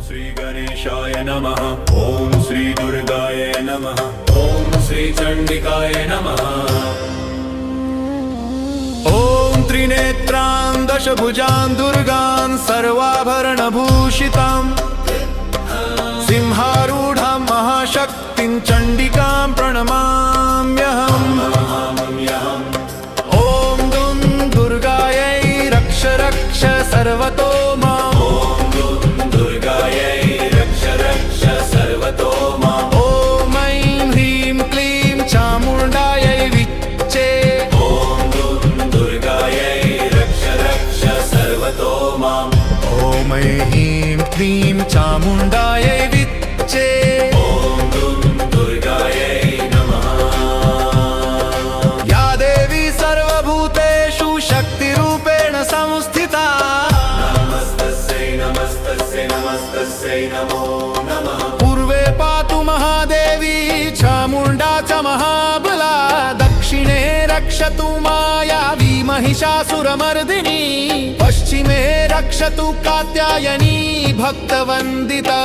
श्री गणेशाय नमः। ओम श्री दुर्गाय नमः। ओम श्री चंडिकाय नमः। ओम त्रिनेत्रां दशभुजां दुर्गां सर्वाभरणभूषितां सिंहारूढां महाशक्तिं चंडिकां प्रणमाम्यहम्। ओम दुं दुर्गायै रक्ष रक्ष सर्वतो माम्। ओम दुं दुर्गायै रक्ष रक्ष सर्वतो माम्। ओम ऐं ह्रीं क्लीं चामुण्डायै विच्चे। ओम दुं दुर्गायै रक्ष रक्ष सर्वतो माम्। ओम ऐं ह्रीं क्लीं चामुण्डायै विच्चे। ओम दुं दुर्गायै नमः। या देवी सर्वभूतेषु शक्तिरूपेण संस्थिता नमस्तस्यै नमस्तस्यै नमस्तस्यै नमो नमः। पूर्वे पातु महादेवी चामुण्डा च महाबला। दक्षिणे रक्षतु मायावी महिषासुरमर्दिनी। पश्चिमे रक्षतु कात्यायनी भक्तवन्दिता।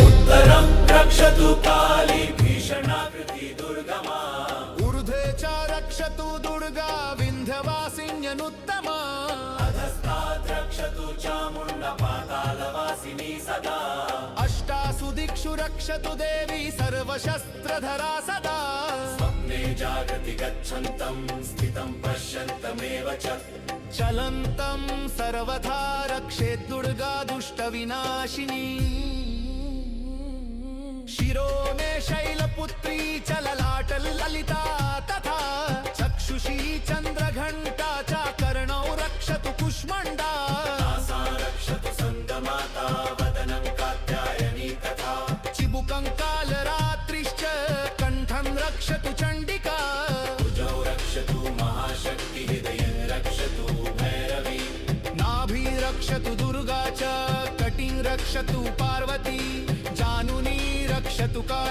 उत्तरं रक्षतु काली भीषणाकृति दुर्गमा। ऊर्ध्वे च रक्षतु दुर्गा विन्ध्यवासिन्यनुत्तमा। अधस्तात् रक्षतु चामुण्डा पातालवासिनी सदा। अष्टासु दिक्षु रक्षतु देवी सर्वशस्त्रधरा सदा। स्वप्ने जागृति गच्छन्तं स्थितं पश्यन्तमेव च चलन्तं सर्वथा रक्षेत् दुर्गा दुष्टविनाशिनी। शिरो मे शैलपुत्री चललाटललिता तथा चक्षुषी चन्द्रघण्टा च कर्णौ रक्षतु कुष्मण्डा। नासा रक्षतु स्कन्दमाता वदनं कात्यायनी तथा चिबुकं कालरात्रिश्च कण्ठं रक्षतु चण्डिका। भुजौ रक्षतु महाशक्ति हृदयं रक्षतु भैरवी। नाभि रक्षतु दुर्गा च कटिं रक्षतु पार्वती। जानुनी रक्षतु काली।